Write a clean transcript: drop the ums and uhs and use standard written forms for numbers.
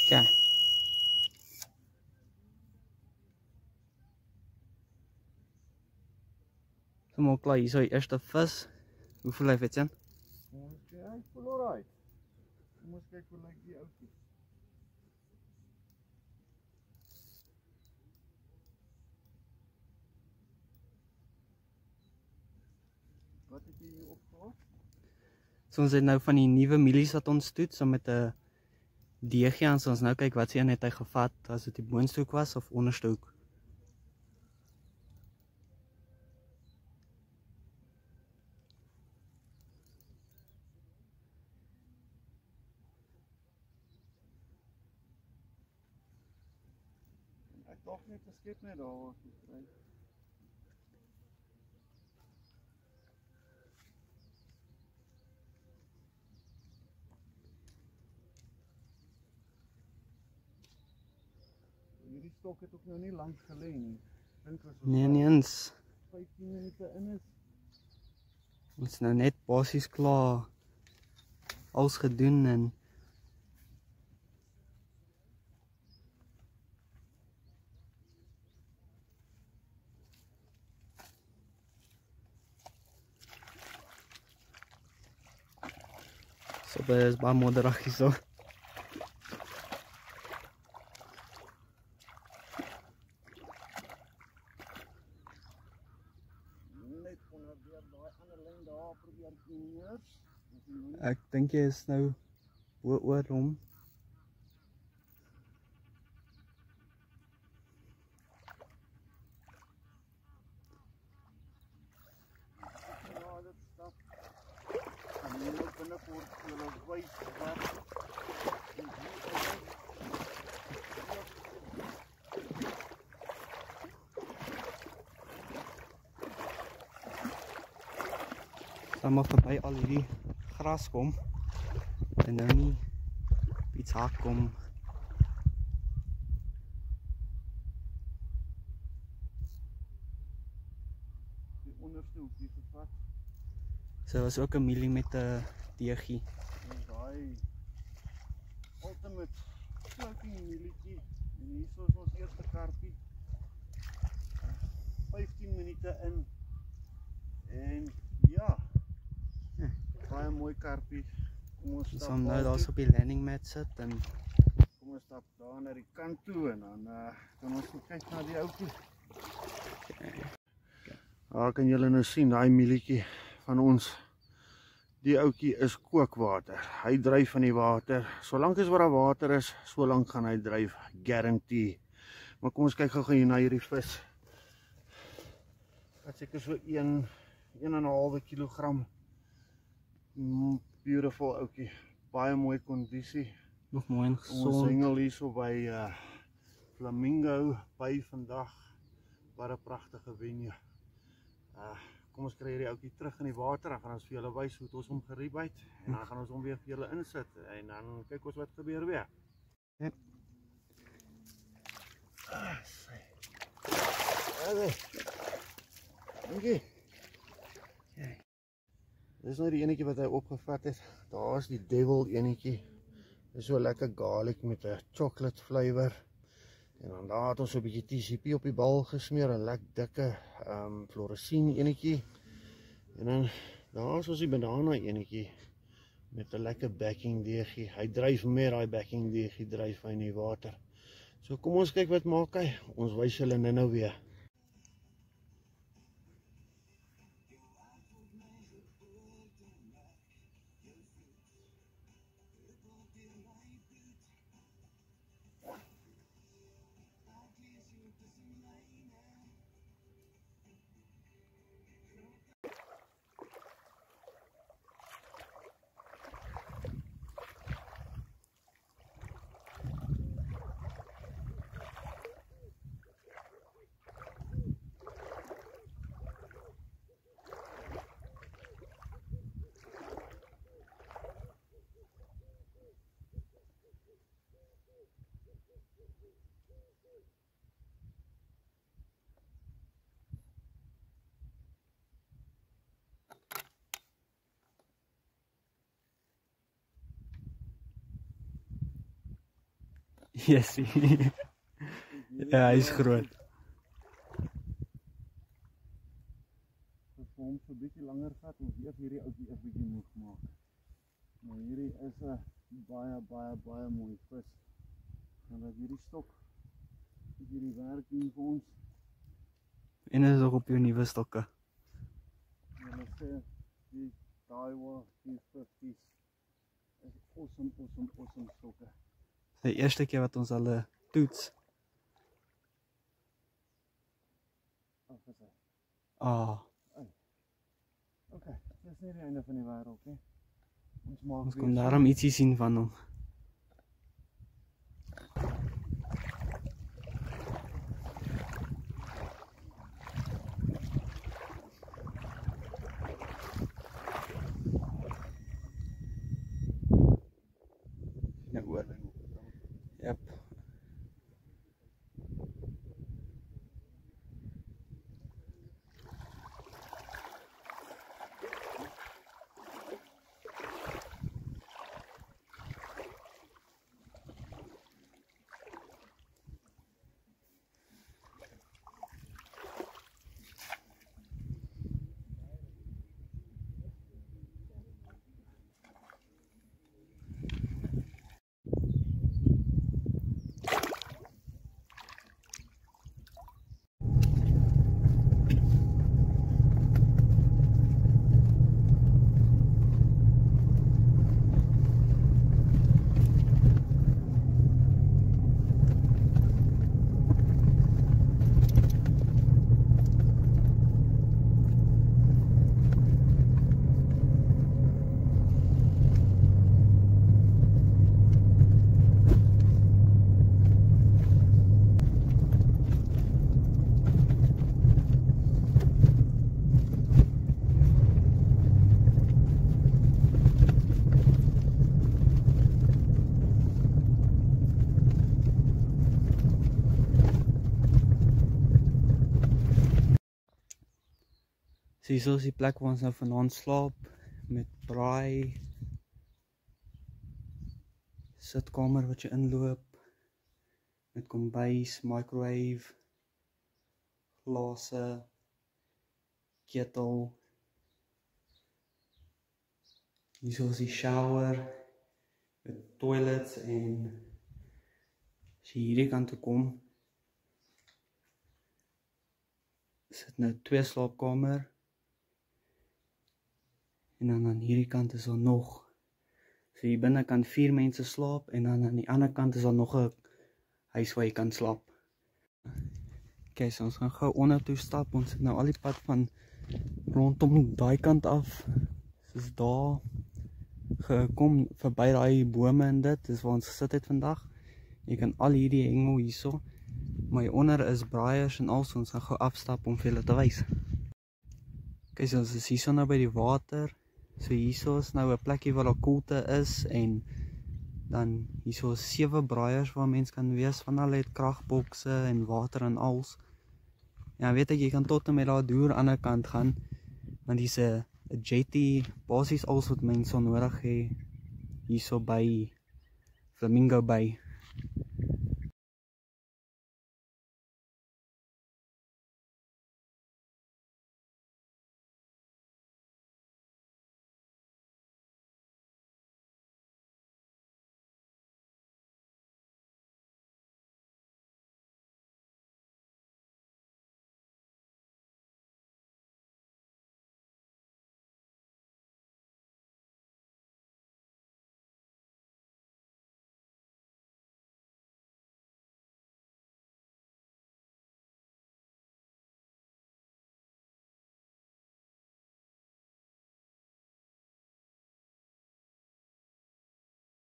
Ja. So maak klaar hier so die eerste vis. Hoe voel hy Etienne? Hy voel alright. Kom ons kyk hoe lyk die ouetjie. Wat het jy hier opgehaal? So ons het nou van die nuwe mielies wat ons toet, so met 'n deegie aan, so ons nou kyk wat se een het hy gevat, as dit die boonste hoek was of onderste hoek. Ek dink net 'n skep net daar waar ek kry. Hierdie stok het ook nou nie lank gelê nie. Dink as ons Nee, nie eens. 15 minute in is. Ons is nou net basies klaar alles gedoen en so dit is baie modderig hier so. Net onder deur daai ander lyn daar probeer neer. Ek dink jy is nou oor hom. Ja, dit stap. En hier ook binnekort hulle wys wat. Dan maar verby al hierdie gras kom en nou nie iets hak kom. Die onderste hoekie gevat. So was ook 'n mielie met 'n deegie. En daai ultimate floating mielietjie. En hier is ons eerste karpie. 15 minute in. En ja. Baie mooi karpie. Kom ons Ons stap gaan nou daar daar toe. op die landing mat sit en Kom ons stap daar na die kant toe en dan kan ons kyk na die ouetjie. Daar kan julle nou sien daai mielietjie van ons. Die ouetjie is kookwater. Hy dryf van die water. Solank as wat daar water is, solank gaan hy dryf, guarantee. Maar kom ons kyk gou hier na hierdie vis. Dit seker so 1,5 kilogram. Beautiful ouetjie. Baie mooi kondisie. nog mooi en Ons gesond. hengel hier so by Flamingo by vandag. Wat 'n pragtige venue. Kom ons kry hierdie ouetjie terug in die water, dan gaan ons vir julle wys hoe ons hom geriep het en dan gaan ons hom weer vir julle insit en dan kyk ons wat gebeur weer. Ja. Dankie. Dis nou die enetjie wat hy opgevat het. Daar's die devil enetjie. Dis so lekker garlic met 'n chocolate flavour. En dan daar het ons so 'n bietjie TCP op die bal gesmeer, 'n lekker dikke fluoresceen enetjie. En dan daar's ons die banana enetjie met 'n lekker backing deegie. Hy dryf met daai backing deegie dryf hy in die water. So kom ons kyk wat maak hy. Ons wys julle nou weer. Yes. Ja, hy is groot. Vir hom so 'n bietjie langer vat, ons eers hierdie ouetjie 'n bietjie moeg maak. Maar hierdie is 'n baie mooi vis. En dat hierdie stok hierdie werk doen vir ons. En is ook op jou nuwe stokke. Hulle sê die Daiwa 450's is awesome stokke. Die eerste keer wat ons hulle toets. Af is hy. Okay, dis nie die einde van die wêreld nie. Ons kon daarom ietsie sien van hom. Ja, hoor. Yep. So hier is die plek waar ons nou vanaand slaap, met braai, sitkamer wat jy inloop, met kombuis, microwave, glase, ketel. Hier is die shower, met toilets en as jy hierdie kant toe kom, is dit nou 2 slaapkamer. En dan aan hierdie kant is daar nog. So hier binne kan 4 mense slaap en dan aan die ander kant is daar nog 'n huis waar jy kan slaap. Okay, so ons gaan gou onder toe stap. Ons het nou al die pad van rondom daai kant af. Soos daar gekom verby daai bome en dit. Dis waar ons gesit het vandag. Jy kan al hierdie hengel hierso. Maar hieronder is braaiers en al, so ons gaan gou afstap om vir julle te wys. Okay, so ons is hierso nou by die water. So hierso is nou 'n plekkie waar daar koelte is en dan hierso is 7 braaiers waar mens kan wees. Van hulle het kragbokse en water en als. Ja, weet ek, jy kan tot en met daar deur aan die ander kant gaan, want dis 'n jetty, basies alles wat mense nodig het hierso by Flamingo Bay.